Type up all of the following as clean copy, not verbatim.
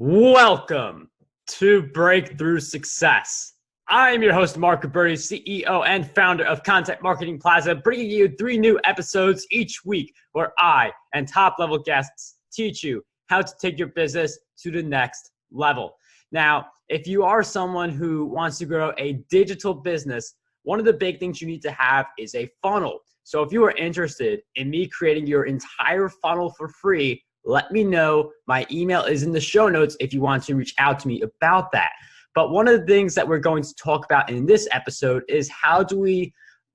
Welcome to Breakthrough Success. I am your host, Marc, Guberti, CEO and founder of Content Marketing Plaza, bringing you 3 new episodes each week where I and top-level guests teach you how to take your business to the next level. Now, if you are someone who wants to grow a digital business, one of the big things you need to have is a funnel. So if you are interested in me creating your entire funnel for free, let me know. My email is in the show notes if you want to reach out to me about that. But one of the things that we're going to talk about in this episode is how do we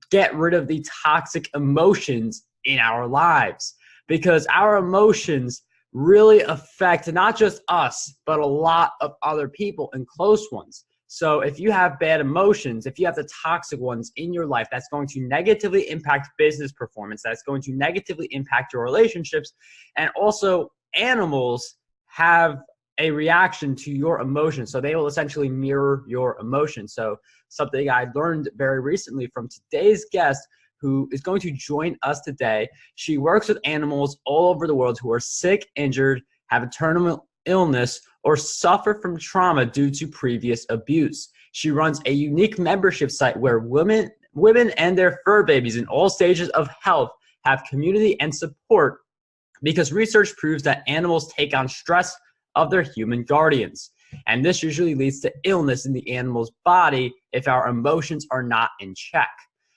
get rid of the toxic emotions in our lives? Because our emotions really affect not just us, but a lot of other people and close ones. So if you have bad emotions, if you have the toxic ones in your life, that's going to negatively impact business performance. That's going to negatively impact your relationships. And also animals have a reaction to your emotions. So they will essentially mirror your emotions. So something I learned very recently from today's guest who is going to join us today. She works with animals all over the world who are sick, injured, have a terminal illness, or suffer from trauma due to previous abuse. She runs a unique membership site where women and their fur babies in all stages of health have community and support because research proves that animals take on stress of their human guardians. And this usually leads to illness in the animal's body if our emotions are not in check.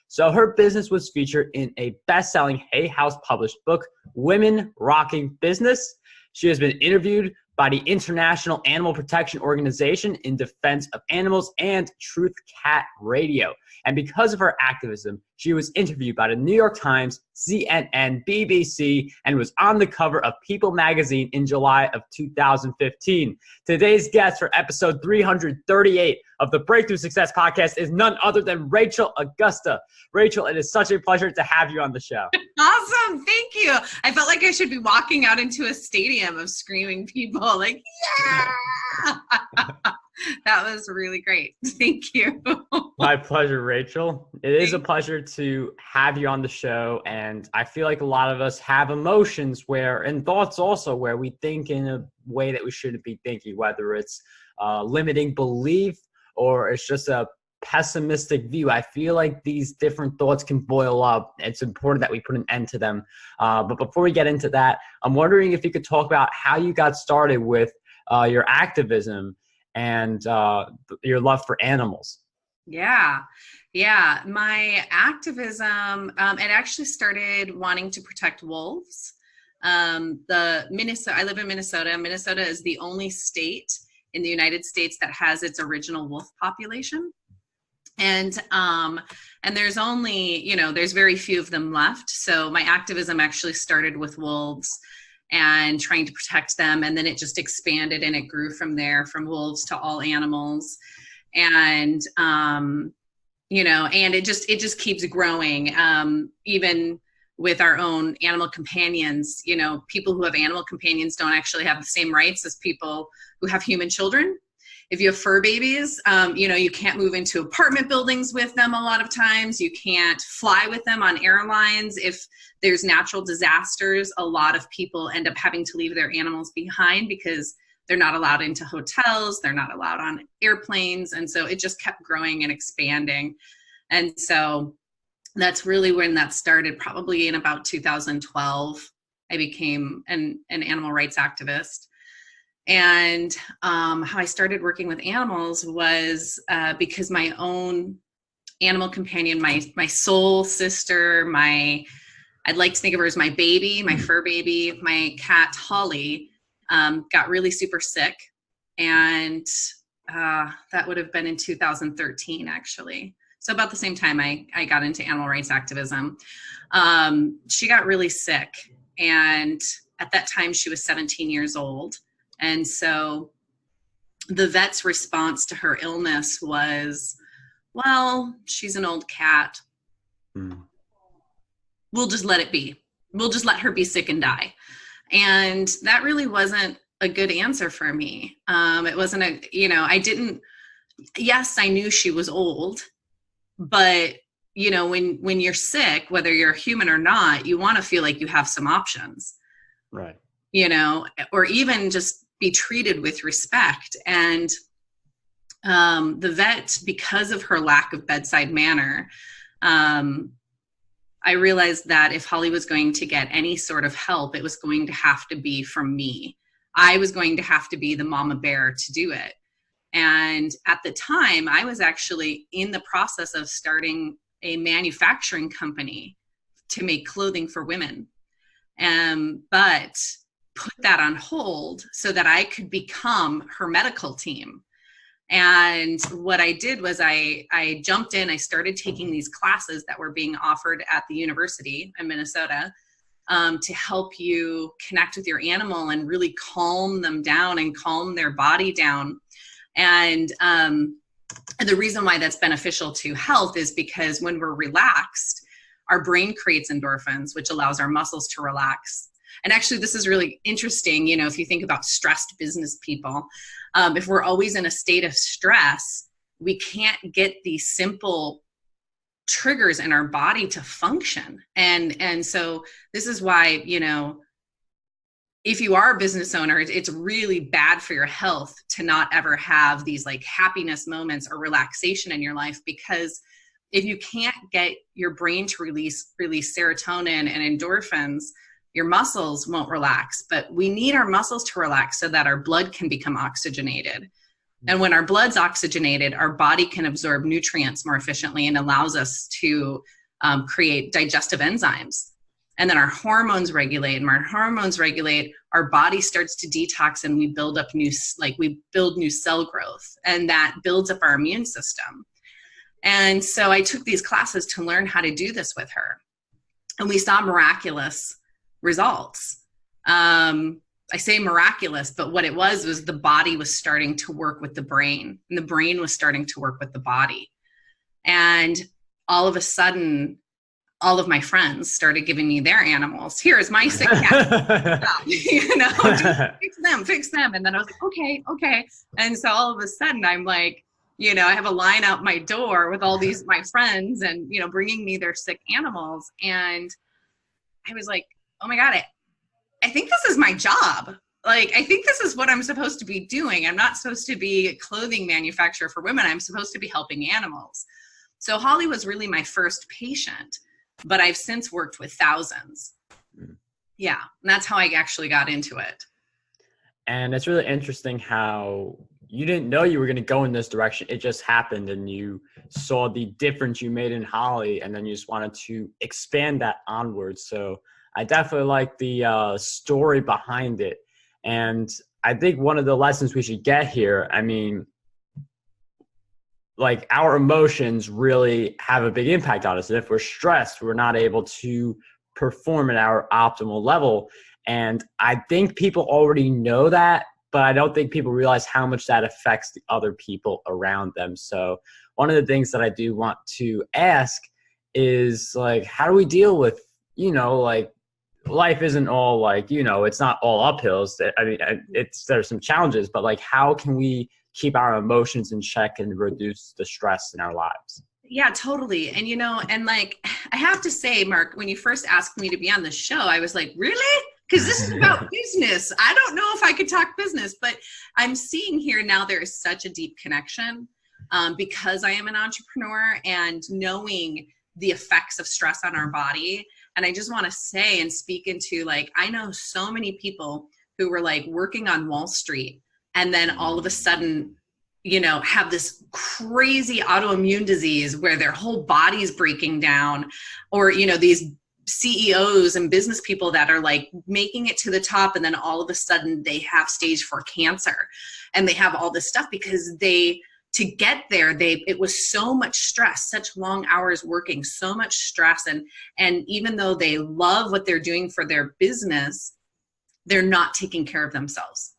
So her business was featured in a best-selling Hay House published book, Women Rocking Business. She has been interviewed by the International Animal Protection Organization in Defense of Animals and Truth Cat Radio. And because of her activism, she was interviewed by the New York Times, CNN, BBC, and was on the cover of People magazine in July of 2015. Today's guest for episode 338 of the Breakthrough Success podcast is none other than Rachel Augusta. Rachel, it is such a pleasure to have you on the show. Awesome. Thank you. I felt like I should be walking out into a stadium of screaming people like, yeah! That was really great. Thank you. My pleasure, Rachel. It is a pleasure to have you on the show. And I feel like a lot of us have emotions and thoughts also where we think in a way that we shouldn't be thinking, whether it's limiting belief or it's just a pessimistic view. I feel like these different thoughts can boil up. It's important that we put an end to them. But before we get into that, I'm wondering if you could talk about how you got started with your activism and your love for animals. Yeah. My activism, it actually started wanting to protect wolves. I live in Minnesota. Minnesota is the only state in the United States that has its original wolf population. And there's only, there's very few of them left. So my activism actually started with wolves and trying to protect them. And then it just expanded and it grew from there, from wolves to all animals. And, and it just keeps growing. Even with our own animal companions, people who have animal companions don't actually have the same rights as people who have human children. If you have fur babies, you can't move into apartment buildings with them a lot of times. You can't fly with them on airlines. If there's natural disasters, a lot of people end up having to leave their animals behind because they're not allowed into hotels. They're not allowed on airplanes. And so it just kept growing and expanding. And so that's really when that started. Probably in about 2012, I became an animal rights activist. And how I started working with animals was because my own animal companion, my soul sister, I'd like to think of her as my baby, my fur baby, my cat Holly, got really super sick. And that would have been in 2013, actually. So about the same time I got into animal rights activism. She got really sick. And at that time, she was 17 years old. And so the vet's response to her illness was, well, she's an old cat. We'll just let it be. We'll just let her be sick and die. And that really wasn't a good answer for me. It wasn't yes, I knew she was old, but when you're sick, whether you're human or not, you want to feel like you have some options. Right. Or even just be treated with respect. And the vet, because of her lack of bedside manner, I realized that if Holly was going to get any sort of help, it was going to have to be from me. I was going to have to be the mama bear to do it. And at the time, I was actually in the process of starting a manufacturing company to make clothing for women. But put that on hold so that I could become her medical team. And what I did was I jumped in, I started taking these classes that were being offered at the university in Minnesota to help you connect with your animal and really calm them down and calm their body down. And the reason why that's beneficial to health is because when we're relaxed, our brain creates endorphins, which allows our muscles to relax. And actually, this is really interesting. You know, if you think about stressed business people, if we're always in a state of stress, we can't get these simple triggers in our body to function. And so this is why, you know, if you are a business owner, it's really bad for your health to not ever have these like happiness moments or relaxation in your life, because if you can't get your brain to release serotonin and endorphins, your muscles won't relax. But we need our muscles to relax so that our blood can become oxygenated. And when our blood's oxygenated, our body can absorb nutrients more efficiently and allows us to create digestive enzymes. And then our hormones regulate, and our hormones regulate, our body starts to detox, and we build up new cell growth, and that builds up our immune system. And so I took these classes to learn how to do this with her. And we saw miraculous results. I say miraculous, but what it was the body was starting to work with the brain, and the brain was starting to work with the body. And all of a sudden, all of my friends started giving me their animals. Here's my sick cat. You know, just fix them. And then I was like, okay. And so all of a sudden I'm like, you know, I have a line out my door with all these, my friends, and, you know, bringing me their sick animals. And I was like, oh my God, I think this is my job. Like, I think this is what I'm supposed to be doing. I'm not supposed to be a clothing manufacturer for women. I'm supposed to be helping animals. So Holly was really my first patient, but I've since worked with thousands. Yeah. And that's how I actually got into it. And it's really interesting how you didn't know you were going to go in this direction. It just happened, and you saw the difference you made in Holly, and then you just wanted to expand that onwards. So I definitely like the story behind it. And I think one of the lessons we should get here, I mean, like, our emotions really have a big impact on us. And if we're stressed, we're not able to perform at our optimal level. And I think people already know that, but I don't think people realize how much that affects the other people around them. So one of the things that I do want to ask is, like, how do we deal with, you know, like, life isn't all like, you know, it's not all uphills. I mean, there's some challenges, but like, how can we keep our emotions in check and reduce the stress in our lives? Yeah, totally. And, you know, and like, I have to say, Mark, when you first asked me to be on the show, I was like, really? Because this is about business. I don't know if I could talk business, but I'm seeing here now there is such a deep connection because I am an entrepreneur and knowing the effects of stress on our body. And I just want to say and speak into, like, I know so many people who were like working on Wall Street and then all of a sudden, you know, have this crazy autoimmune disease where their whole body's breaking down, or, you know, these CEOs and business people that are like making it to the top, and then all of a sudden they have stage 4 cancer, and they have all this stuff because to get there, it was so much stress, such long hours working, so much stress. And even though they love what they're doing for their business, they're not taking care of themselves.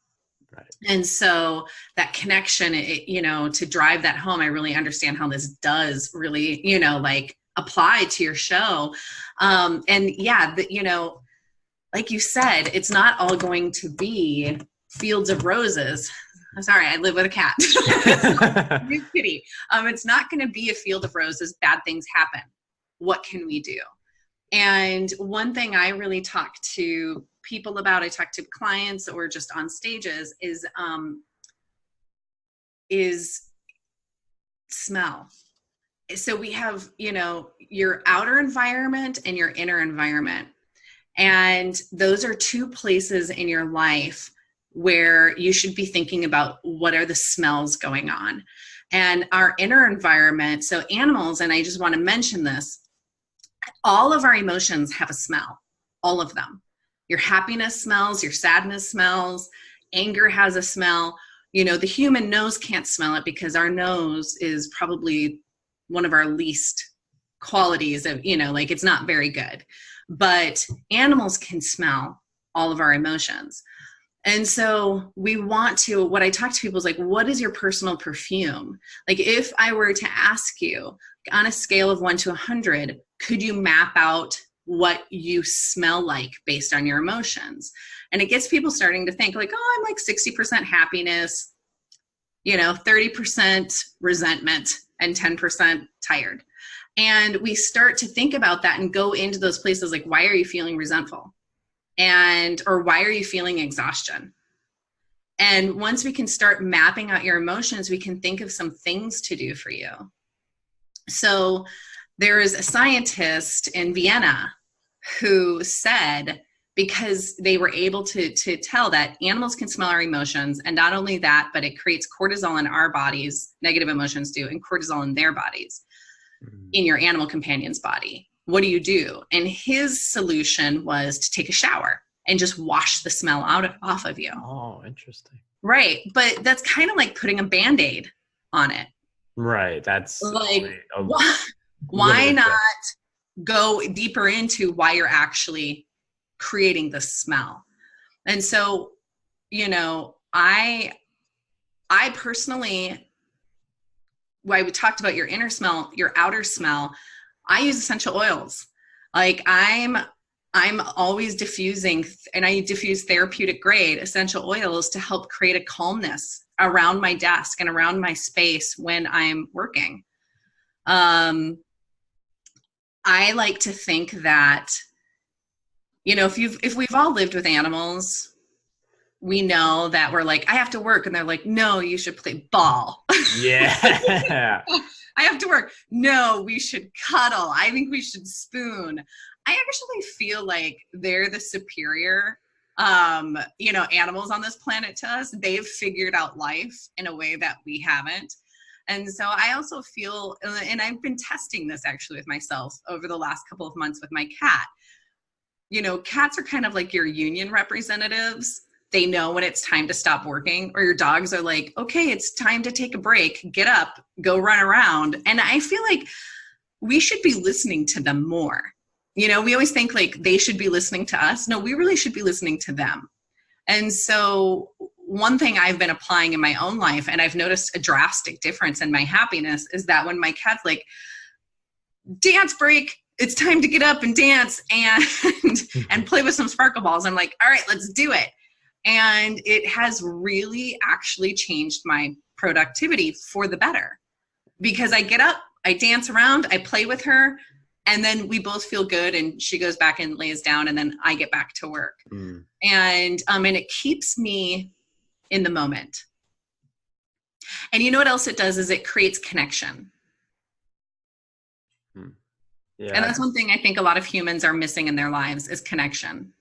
Right. And so that connection, you know, to drive that home, I really understand how this does really, you know, like apply to your show. And yeah, you know, like you said, it's not all going to be fields of roses. I'm sorry, I live with a cat. New kitty. It's not going to be a field of roses. Bad things happen. What can we do? And one thing I really talk to people about, I talk to clients or just on stages is smell. So we have, you know, your outer environment and your inner environment. And those are two places in your life where you should be thinking about what are the smells going on. And our inner environment, so animals, and I just want to mention this, all of our emotions have a smell, all of them. Your happiness smells, your sadness smells, anger has a smell. You know, the human nose can't smell it because our nose is probably one of our least qualities of, you know, like it's not very good. But animals can smell all of our emotions. And so we want to, what I talk to people is like, what is your personal perfume? Like if I were to ask you on a scale of 1 to 100, could you map out what you smell like based on your emotions? And it gets people starting to think like, oh, I'm like 60% happiness, you know, 30% resentment and 10% tired. And we start to think about that and go into those places like, why are you feeling resentful? Or why are you feeling exhaustion? And once we can start mapping out your emotions, we can think of some things to do for you. So there is a scientist in Vienna who said, because they were able to tell that animals can smell our emotions, and not only that, but it creates cortisol in our bodies, negative emotions do, and cortisol in their bodies, in your animal companion's body. What do? And his solution was to take a shower and just wash the smell off of you. Oh, interesting. Right. But that's kind of like putting a Band-Aid on it. Right. That's like, why not go deeper into why you're actually creating the smell? And so, you know, I personally, why we talked about your inner smell, your outer smell, I use essential oils. Like I'm always diffusing, and I diffuse therapeutic grade essential oils to help create a calmness around my desk and around my space when I'm working. I like to think that, you know, if we've all lived with animals, we know that we're like, I have to work. And they're like, no, you should play ball. Yeah. I have to work. No, we should cuddle. I think we should spoon. I actually feel like they're the superior, you know, animals on this planet to us. They've figured out life in a way that we haven't. And so I also feel, and I've been testing this actually with myself over the last couple of months with my cat. You know, cats are kind of like your union representatives. They know when it's time to stop working, or your dogs are like, okay, it's time to take a break, get up, go run around. And I feel like we should be listening to them more. You know, we always think like they should be listening to us. No, we really should be listening to them. And so one thing I've been applying in my own life, and I've noticed a drastic difference in my happiness, is that when my cat's like, dance break, it's time to get up and dance and play with some sparkle balls, I'm like, all right, let's do it. And it has really actually changed my productivity for the better, because I get up, I dance around, I play with her, and then we both feel good, and she goes back and lays down, and then I get back to work. And it keeps me in the moment. And you know what else it does is it creates connection. Yeah. And that's one thing I think a lot of humans are missing in their lives is connection.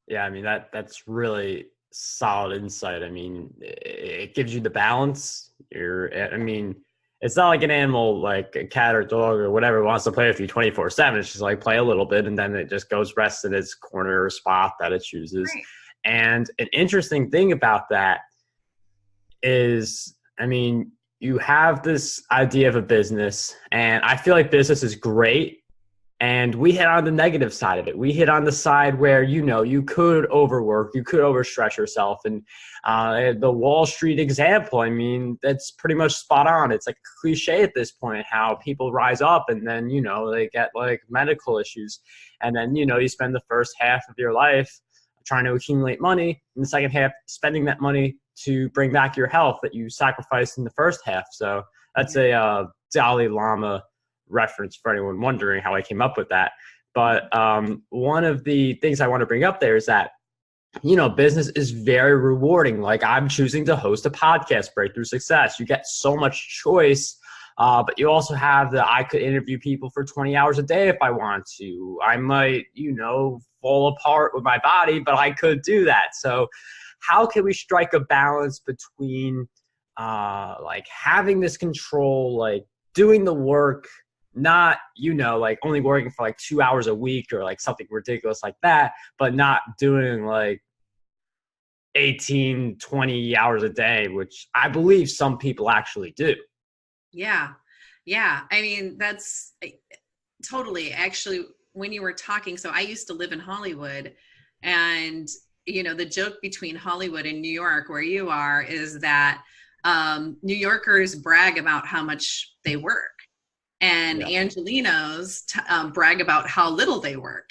Yeah, I mean, that's really solid insight. I mean, it gives you the balance. I mean, it's not like an animal, like a cat or dog or whatever, wants to play with you 24/7. It's just like play a little bit, and then it just goes rest in its corner or spot that it chooses. Right. And an interesting thing about that is, I mean, you have this idea of a business, and I feel like business is great. And we hit on the negative side of it. We hit on the side where, you know, you could overwork, you could overstretch yourself. And the Wall Street example, I mean, that's pretty much spot on. It's like a cliche at this point, how people rise up and then, you know, they get like medical issues. And then, you know, you spend the first half of your life trying to accumulate money, and the second half spending that money to bring back your health that you sacrificed in the first half. So that's a Dalai Lama reference for anyone wondering how I came up with that. But one of the things I want to bring up there is that, you know, business is very rewarding. Like, I'm choosing to host a podcast, Breakthrough Success. You get so much choice, but you also have I could interview people for 20 hours a day if I want to. I might, you know, fall apart with my body, but I could do that. So how can we strike a balance between like having this control, like doing the work, not, you know, like only working for like 2 hours a week or like something ridiculous like that, but not doing like 18, 20 hours a day, which I believe some people actually do. Yeah. Yeah. I mean, that's totally actually when you were talking. So I used to live in Hollywood, and, you know, the joke between Hollywood and New York, where you are, is that New Yorkers brag about how much they work. And Yeah. Angelinos brag about how little they work.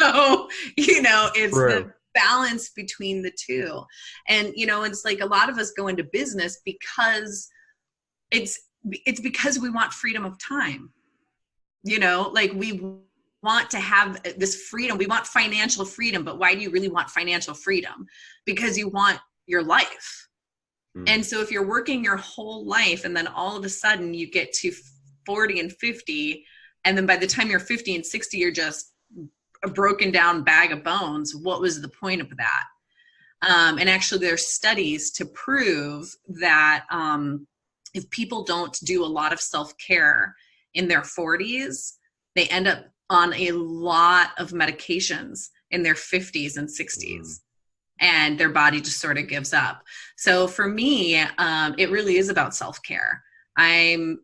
So, you know, it's True. the balance between the two. And, you know, it's like a lot of us go into business because it's because we want freedom of time. You know, like we want to have this freedom. We want financial freedom. But why do you really want financial freedom? Because you want your life. And so if you're working your whole life and then all of a sudden you get to 40 and 50, and then by the time you're 50 and 60, you're just a broken down bag of bones, what was the point of that? And actually there's studies to prove that if people don't do a lot of self-care in their 40s, they end up on a lot of medications in their 50s and 60s. And their body just sort of gives up. So for me, it really is about self-care. I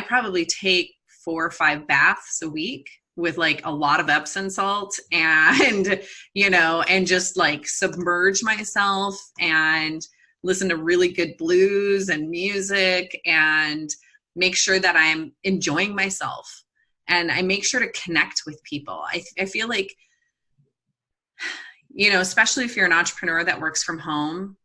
probably take 4 or 5 baths a week with like a lot of Epsom salt, and, you know, and just like submerge myself and listen to really good blues and music and make sure that I'm enjoying myself. And I make sure to connect with people. I feel like, you know, especially if you're an entrepreneur that works from home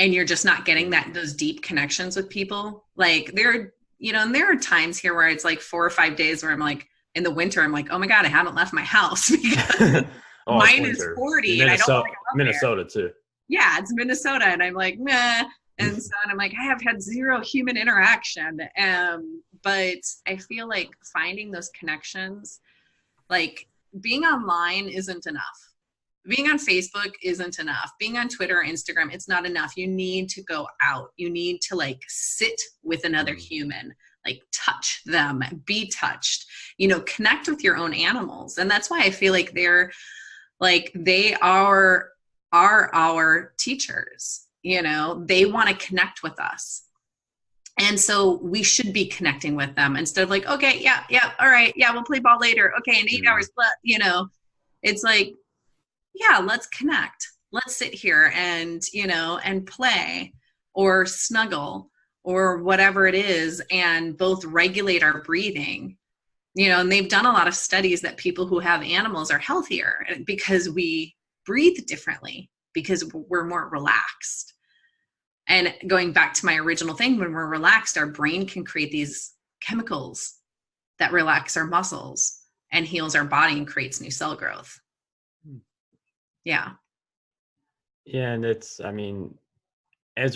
and you're just not getting those deep connections with people. Like there are times here where it's like 4 or 5 days where I'm like, in the winter, I'm like, oh my God, I haven't left my house because mine is 40 and I don't want to go up Minnesota too. Yeah, it's Minnesota. And I'm like, meh. And so I'm like, I have had 0 human interaction. But I feel like finding those connections, like being online isn't enough. Being on Facebook isn't enough. Being on Twitter or Instagram, it's not enough. You need to go out. You need to like sit with another human, like touch them, be touched, you know, connect with your own animals. And that's why I feel like they are our teachers, you know, they want to connect with us. And so we should be connecting with them instead of like, okay, yeah, all right, yeah, we'll play ball later. Okay, in 8 hours, but, you know, it's like, yeah, let's connect. Let's sit here and, you know, and play or snuggle or whatever it is, and both regulate our breathing, you know. And they've done a lot of studies that people who have animals are healthier because we breathe differently, because we're more relaxed. And going back to my original thing, when we're relaxed, our brain can create these chemicals that relax our muscles and heals our body and creates new cell growth. Yeah. Yeah. And it's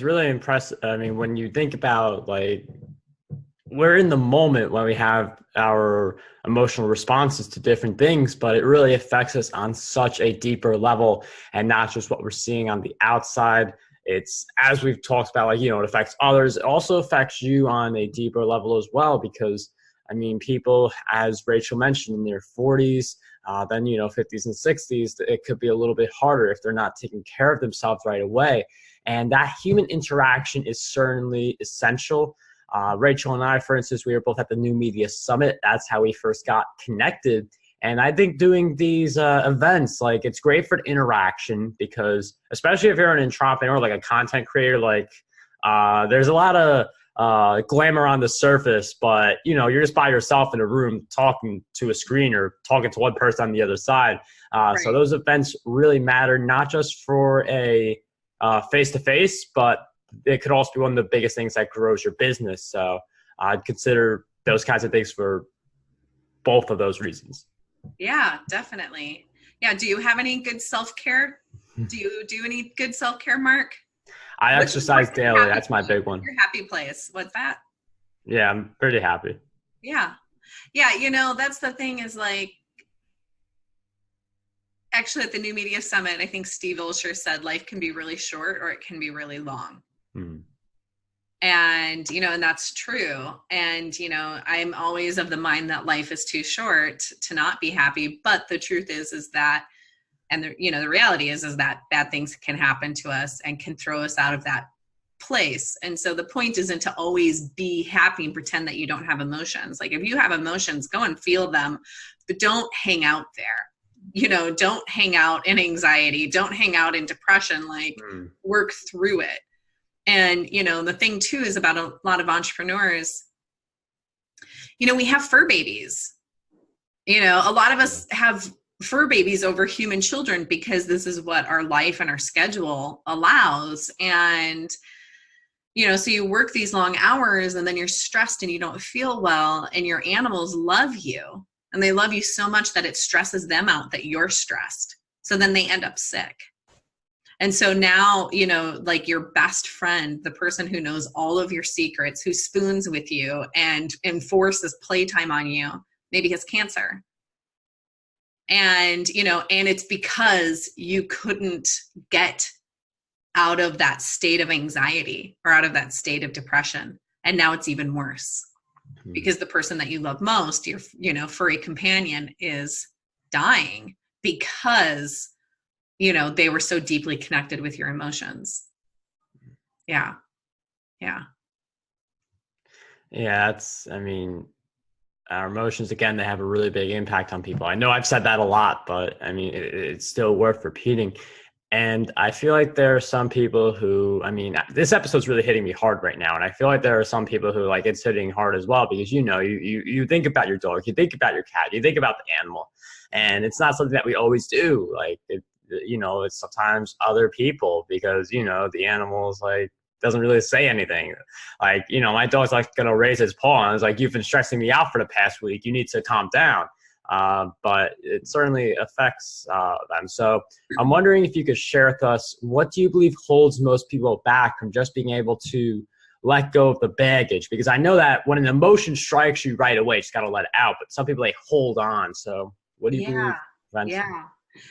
really impressive. I mean, when you think about like, we're in the moment when we have our emotional responses to different things, but it really affects us on such a deeper level, and not just what we're seeing on the outside. It's, as we've talked about, like, you know, it affects others. It also affects you on a deeper level as well, because I mean, people, as Rachel mentioned, in their 40s, then, you know, 50s and 60s, it could be a little bit harder if they're not taking care of themselves right away. And that human interaction is certainly essential. Rachel and I, for instance, we were both at the New Media Summit. That's how we first got connected. And I think doing these events, like, it's great for interaction, because especially if you're an entrepreneur, like a content creator, like there's a lot of glamour on the surface, but, you know, you're just by yourself in a room talking to a screen or talking to one person on the other side. Right. So those events really matter, not just for a face-to-face, but it could also be one of the biggest things that grows your business. So I'd consider those kinds of things for both of those reasons. Yeah, definitely. Yeah. Do you have any good self-care? Do you do any good self-care, Mark? I What's exercise your daily. happy That's my place? big What's one. your happy place? What's that? Yeah, I'm pretty happy. Yeah. Yeah. You know, that's the thing is like, actually at the New Media Summit, I think Steve Olsher said life can be really short or it can be really long. Hmm. And, you know, and that's true. And, you know, I'm always of the mind that life is too short to not be happy. But the truth is that, and the, you know, the reality is that bad things can happen to us and can throw us out of that place. And so the point isn't to always be happy and pretend that you don't have emotions. Like if you have emotions, go and feel them, but don't hang out there. You know, don't hang out in anxiety, don't hang out in depression, like work through it. And, you know, the thing too is about a lot of entrepreneurs, you know, we have fur babies. You know, a lot of us have fur babies over human children because this is what our life and our schedule allows. And, you know, so you work these long hours and then you're stressed and you don't feel well, and your animals love you and they love you so much that it stresses them out that you're stressed. So then they end up sick. And so now, you know, like your best friend, the person who knows all of your secrets, who spoons with you and enforces playtime on you, maybe has cancer. And, you know, and it's because you couldn't get out of that state of anxiety or out of that state of depression. And now it's even worse because the person that you love most, your, you know, furry companion, is dying because, you know, they were so deeply connected with your emotions. Yeah. Yeah. Yeah, I mean, our emotions, again, they have a really big impact on people. I know I've said that a lot, but I mean, it's still worth repeating. And I feel like there are some people who, I mean, this episode's really hitting me hard right now. And I feel like there are some people who, like, it's hitting hard as well, because, you know, you think about your dog, you think about your cat, you think about the animal, and it's not something that we always do. Like, you know, it's sometimes other people, because, you know, the animal's like, doesn't really say anything. Like, you know, my dog's like going to raise his paw and it's like, you've been stressing me out for the past week. You need to calm down. But it certainly affects them. So I'm wondering if you could share with us, what do you believe holds most people back from just being able to let go of the baggage? Because I know that when an emotion strikes you right away, you just got to let it out. But some people, they hold on. So what do you believe prevents them? Yeah.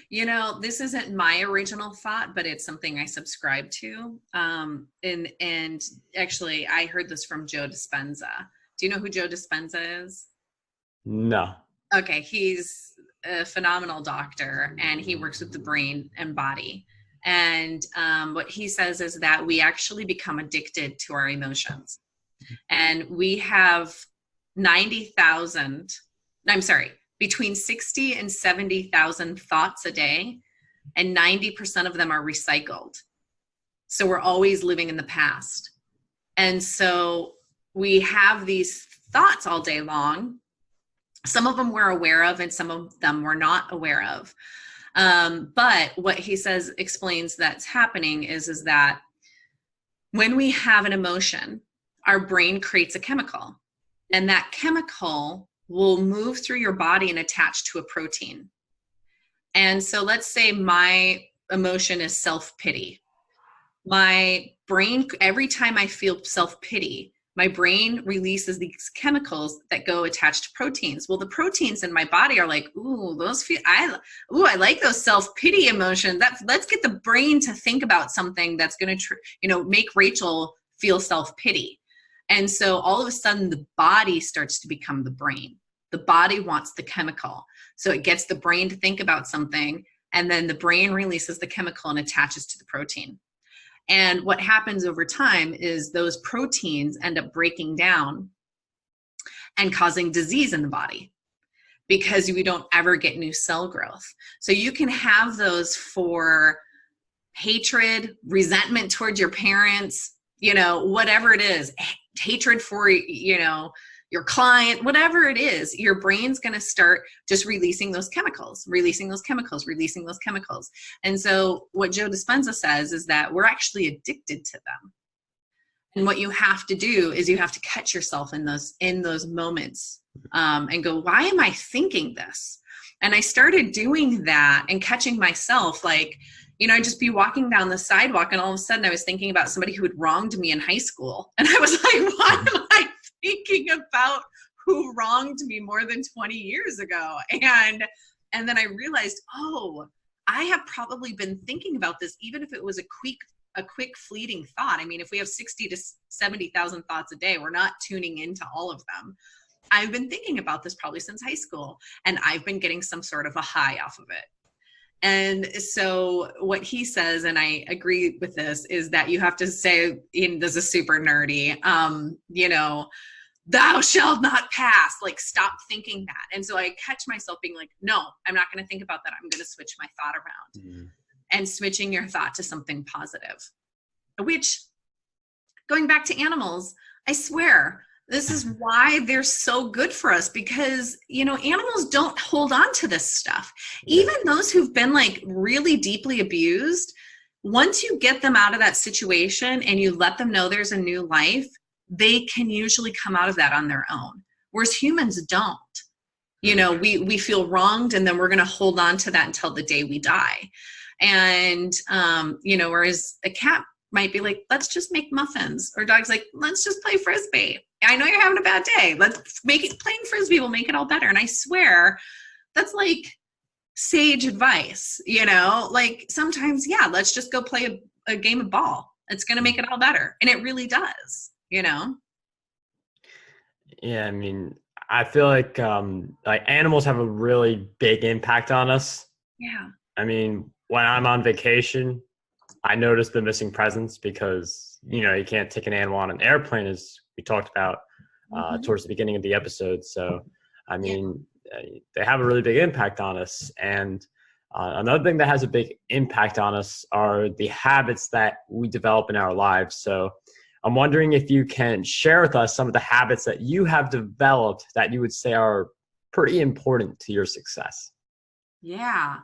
You know, this isn't my original thought, but it's something I subscribe to. And actually, I heard this from Joe Dispenza. Do you know who Joe Dispenza is? No. Okay, he's a phenomenal doctor, and he works with the brain and body. And what he says is that we actually become addicted to our emotions, and we have 90,000. I'm sorry, between 60 and 70,000 thoughts a day, and 90% of them are recycled. So we're always living in the past. And so we have these thoughts all day long. Some of them we're aware of and some of them we're not aware of. But what he says, explains that's happening is that when we have an emotion, our brain creates a chemical, and that chemical will move through your body and attach to a protein. And so let's say my emotion is self-pity. My brain, every time I feel self-pity, my brain releases these chemicals that go attached to proteins. Well, the proteins in my body are like, ooh, I like those self-pity emotions. Let's get the brain to think about something that's going to, make Rachel feel self-pity. And so all of a sudden the body starts to become the brain. The body wants the chemical. So it gets the brain to think about something, and then the brain releases the chemical and attaches to the protein. And what happens over time is those proteins end up breaking down and causing disease in the body, because we don't ever get new cell growth. So you can have those for hatred, resentment towards your parents, whatever it is, hatred for, your client, whatever it is, your brain's going to start just releasing those chemicals. And so what Joe Dispenza says is that we're actually addicted to them. And what you have to do is you have to catch yourself in those moments and go, why am I thinking this? And I started doing that and catching myself, like, I'd just be walking down the sidewalk and all of a sudden I was thinking about somebody who had wronged me in high school. And I was like, why am I thinking about who wronged me more than 20 years ago? And then I realized, oh, I have probably been thinking about this, even if it was a quick fleeting thought. I mean, if we have 60 to 70,000 thoughts a day, we're not tuning into all of them. I've been thinking about this probably since high school, and I've been getting some sort of a high off of it. And so what he says, and I agree with this, is that you have to say, this is super nerdy, thou shalt not pass, like, stop thinking that. And so I catch myself being like, no, I'm not going to think about that. I'm going to switch my thought around. And switching your thought to something positive, which, going back to animals, I swear, this is why they're so good for us, because, animals don't hold on to this stuff. Even those who've been like really deeply abused, once you get them out of that situation and you let them know there's a new life, they can usually come out of that on their own. Whereas humans don't. We feel wronged, and then we're going to hold on to that until the day we die. And, whereas a cat might be like, let's just make muffins, or dog's like, let's just play Frisbee. I know you're having a bad day. Let's make it, playing Frisbee will make it all better. And I swear that's like sage advice, like sometimes, let's just go play a game of ball. It's going to make it all better. And it really does, Yeah. I mean, I feel like animals have a really big impact on us. Yeah. I mean, when I'm on vacation, I notice the missing presence because, you can't take an animal on an airplane, as we talked about towards the beginning of the episode. So, I mean, they have a really big impact on us. And another thing that has a big impact on us are the habits that we develop in our lives. So I'm wondering if you can share with us some of the habits that you have developed that you would say are pretty important to your success. Yeah.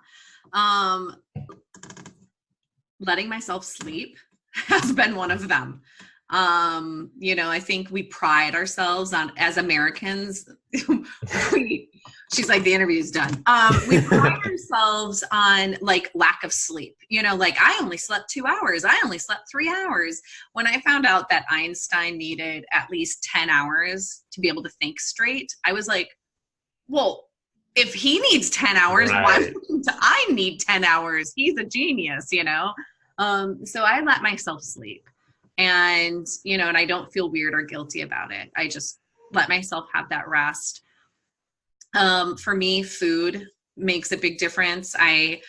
Letting myself sleep has been one of them. I think we pride ourselves on, as Americans, she's like, the interview's done. We pride ourselves on like lack of sleep, like I only slept 2 hours. I only slept 3 hours. When I found out that Einstein needed at least 10 hours to be able to think straight, I was like, well, if he needs 10 hours, why wouldn't I need 10 hours? He's a genius, So I let myself sleep, and, and I don't feel weird or guilty about it. I just let myself have that rest. For me, food makes a big difference. I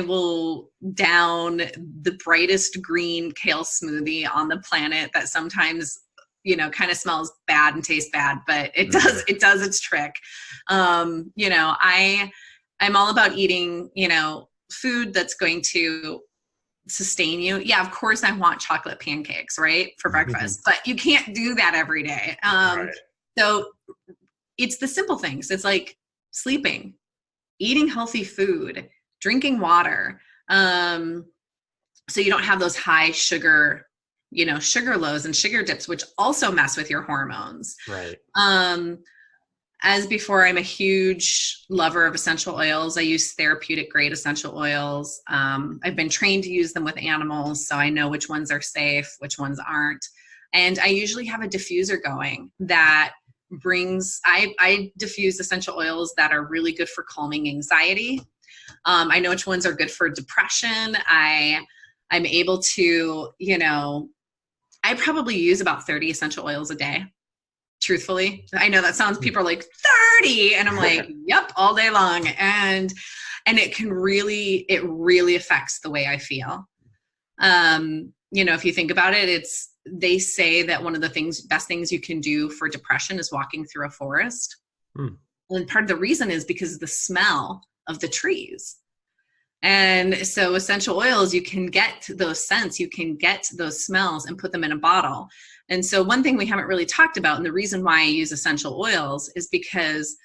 will down the brightest green kale smoothie on the planet that sometimes, kind of smells bad and tastes bad, but it does its trick. I'm all about eating, food that's going to sustain you. Yeah, of course I want chocolate pancakes, right, for breakfast, but you can't do that every day. So it's the simple things. It's like sleeping, eating healthy food, drinking water. So you don't have those high sugar, sugar lows and sugar dips, which also mess with your hormones. Right. As before, I'm a huge lover of essential oils. I use therapeutic grade essential oils. I've been trained to use them with animals, so I know which ones are safe, which ones aren't. And I usually have a diffuser going that I diffuse essential oils that are really good for calming anxiety. I know which ones are good for depression. I'm able to, I probably use about 30 essential oils a day. Truthfully, I know that sounds, people are like 30, and I'm like, yep, all day long. And it really affects the way I feel. If you think about it, they say that one of the best things you can do for depression is walking through a forest. And part of the reason is because of the smell of the trees. And so essential oils, you can get those scents, you can get those smells and put them in a bottle. And so one thing we haven't really talked about, and the reason why I use essential oils, is because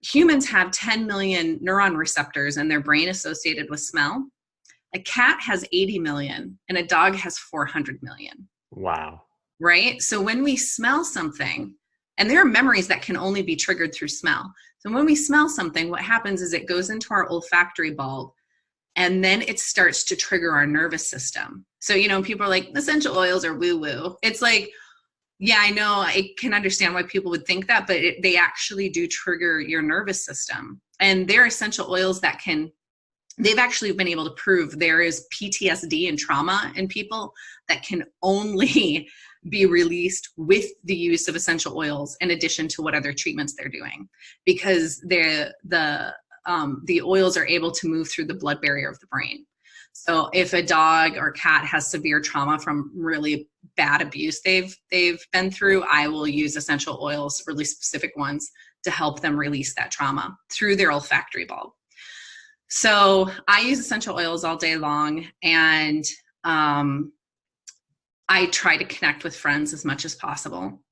humans have 10 million neuron receptors in their brain associated with smell. A cat has 80 million and a dog has 400 million. Wow. Right? So when we smell something, And there are memories that can only be triggered through smell. So when we smell something, what happens is it goes into our olfactory bulb, and then it starts to trigger our nervous system. So, people are like, essential oils are woo-woo. It's like, yeah, I know, I can understand why people would think that, but they actually do trigger your nervous system. And there are essential oils that they've actually been able to prove there is PTSD and trauma in people that can only be released with the use of essential oils in addition to what other treatments they're doing, because the oils are able to move through the blood barrier of the brain. So if a dog or cat has severe trauma from really bad abuse they've been through, I will use essential oils, really specific ones, to help them release that trauma through their olfactory bulb. So I use essential oils all day long, and I try to connect with friends as much as possible.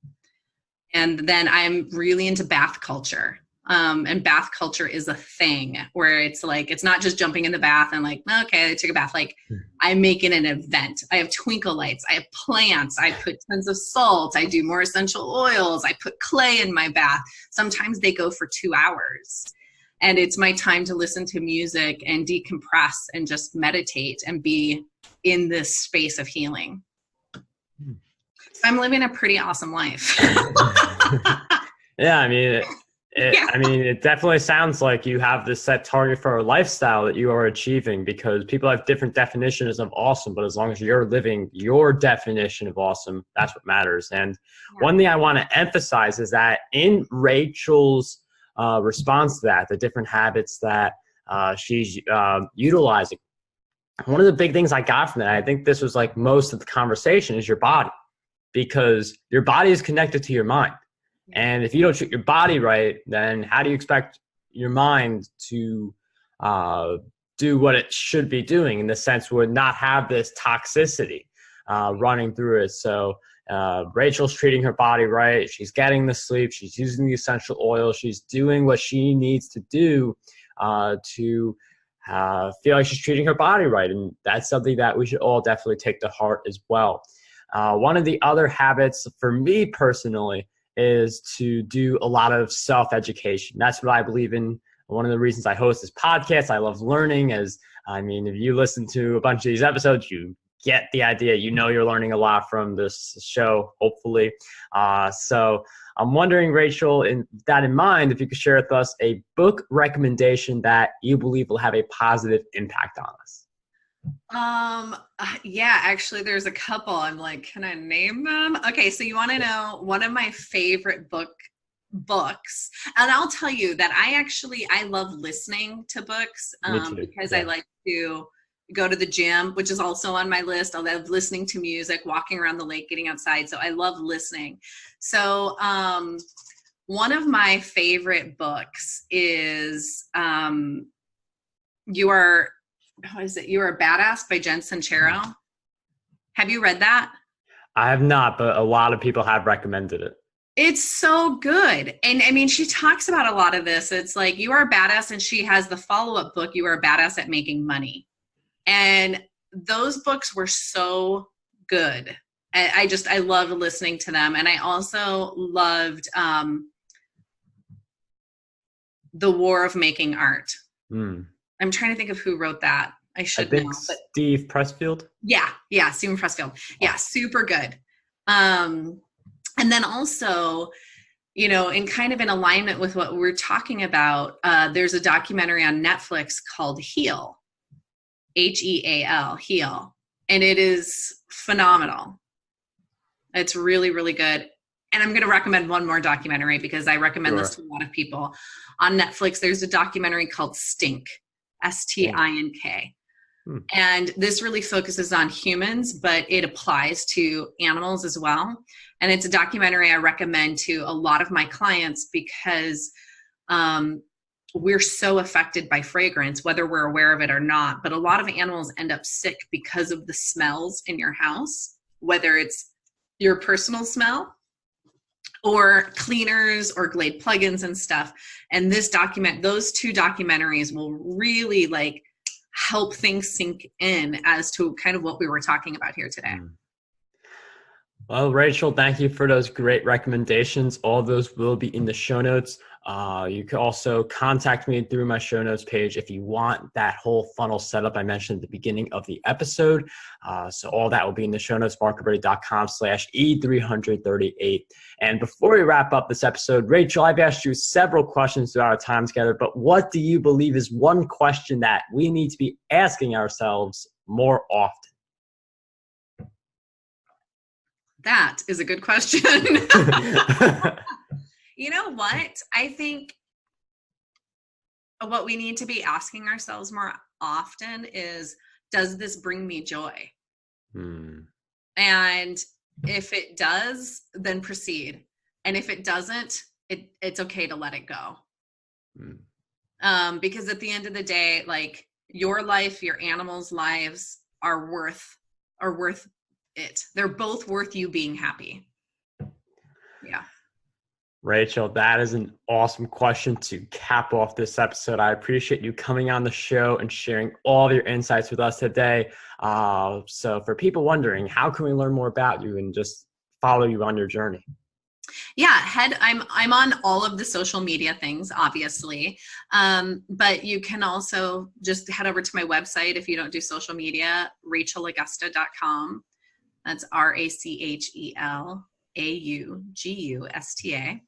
And then I'm really into bath culture. And bath culture is a thing where it's like, it's not just jumping in the bath and like, okay, I took a bath. Like, I make it an event. I have twinkle lights. I have plants. I put tons of salt. I do more essential oils. I put clay in my bath. Sometimes they go for 2 hours. And it's my time to listen to music and decompress and just meditate and be in this space of healing. So I'm living a pretty awesome life. Yeah, I mean, it definitely sounds like you have this set target for a lifestyle that you are achieving, because people have different definitions of awesome, but as long as you're living your definition of awesome, that's what matters. And one thing I want to emphasize is that in Rachel's response to that, the different habits that she's utilizing, one of the big things I got from that, I think this was like most of the conversation, is your body, because your body is connected to your mind. And if you don't treat your body right, then how do you expect your mind to do what it should be doing, in the sense would not have this toxicity running through it? So Rachel's treating her body right. She's getting the sleep. She's using the essential oil. She's doing what she needs to do to feel like she's treating her body right. And that's something that we should all definitely take to heart as well. One of the other habits for me personally is to do a lot of self-education. That's what I believe in. One of the reasons I host this podcast, I love learning. If you listen to a bunch of these episodes, you get the idea. You're learning a lot from this show, hopefully. So I'm wondering, Rachel, in that in mind, if you could share with us a book recommendation that you believe will have a positive impact on us. Yeah, actually there's a couple. I'm like, can I name them? Okay. So you want to know one of my favorite books, and I'll tell you that I love listening to books, because I like to go to the gym, which is also on my list. I love listening to music, walking around the lake, getting outside. So I love listening. So, one of my favorite books is, You Are a Badass by Jen Sincero. Have you read that? I have not, but a lot of people have recommended it. It's so good. And she talks about a lot of this. It's like, you are a badass, and she has the follow-up book, You Are a Badass at Making Money. And those books were so good. I loved listening to them. And I also loved The War of Making Art. I'm trying to think of who wrote that. I think know. But Steve Pressfield. Yeah, Stephen Pressfield. Yeah, super good. And then also, in kind of in alignment with what we're talking about, there's a documentary on Netflix called Heal, Heal, Heal. And it is phenomenal. It's really, really good. And I'm going to recommend one more documentary, because I recommend this to a lot of people. On Netflix, there's a documentary called Stink, Stink. And this really focuses on humans, but it applies to animals as well. And it's a documentary I recommend to a lot of my clients, because we're so affected by fragrance, whether we're aware of it or not. But a lot of animals end up sick because of the smells in your house, whether it's your personal smell or cleaners or Glade plugins and stuff. And those two documentaries will really help things sink in as to kind of what we were talking about here today. Well, Rachel, thank you for those great recommendations. All of those will be in the show notes. You can also contact me through my show notes page if you want that whole funnel setup I mentioned at the beginning of the episode. So all that will be in the show notes, markguberti.com/E338. And before we wrap up this episode, Rachel, I've asked you several questions throughout our time together, but what do you believe is one question that we need to be asking ourselves more often? That is a good question. You know what? I think what we need to be asking ourselves more often is, does this bring me joy? And if it does, then proceed. And if it doesn't, it's okay to let it go. Because at the end of the day, like, your life, your animals' lives are worth it. They're both worth you being happy. Yeah. Rachel, that is an awesome question to cap off this episode. I appreciate you coming on the show and sharing all of your insights with us today. So for people wondering, how can we learn more about you and just follow you on your journey? Yeah, I'm on all of the social media things, obviously. But you can also just head over to my website if you don't do social media, rachelaugusta.com. That's RACHELAUGUSTA.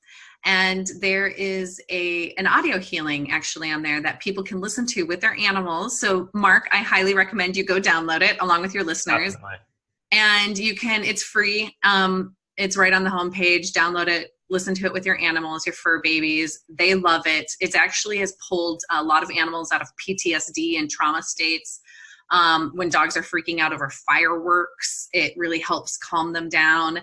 And there is an audio healing actually on there that people can listen to with their animals. So Mark, I highly recommend you go download it along with your listeners. Definitely. And it's free. It's right on the homepage. Download it, listen to it with your animals, your fur babies. They love it. It actually has pulled a lot of animals out of PTSD and trauma states. When dogs are freaking out over fireworks, it really helps calm them down.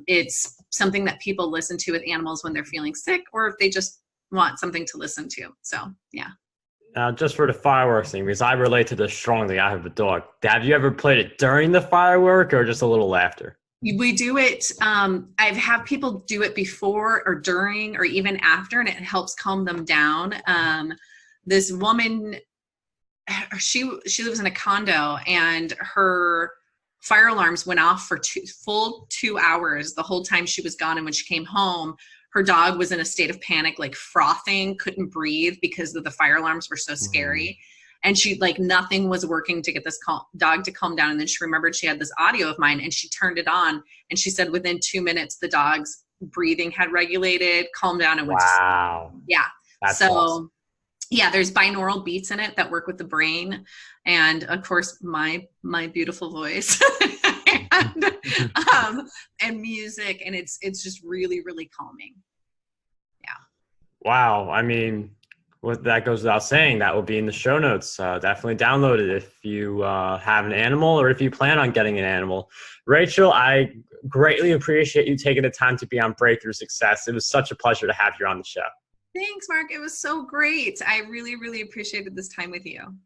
It's something that people listen to with animals when they're feeling sick, or if they just want something to listen to. So, yeah. Now, just for the fireworks thing, because I relate to this strongly, I have a dog. Have you ever played it during the firework or just a little after? We do it. I've had people do it before or during or even after, and it helps calm them down. This woman, she lives in a condo, and her fire alarms went off for full 2 hours the whole time she was gone. And when she came home, her dog was in a state of panic, like frothing, couldn't breathe because the fire alarms were so scary. And she, like, nothing was working to get this dog to calm down. And then she remembered she had this audio of mine, and she turned it on. And she said within 2 minutes, the dog's breathing had regulated, calmed down, and went to sleep. Yeah. That's awesome. Yeah, there's binaural beats in it that work with the brain, and of course my beautiful voice and music, and it's just really, really calming. Yeah. Wow. I mean, what that goes without saying, that will be in the show notes. Definitely download it if you have an animal or if you plan on getting an animal. Rachel, I greatly appreciate you taking the time to be on Breakthrough Success. It was such a pleasure to have you on the show. Thanks, Mark. It was so great. I really, really appreciated this time with you.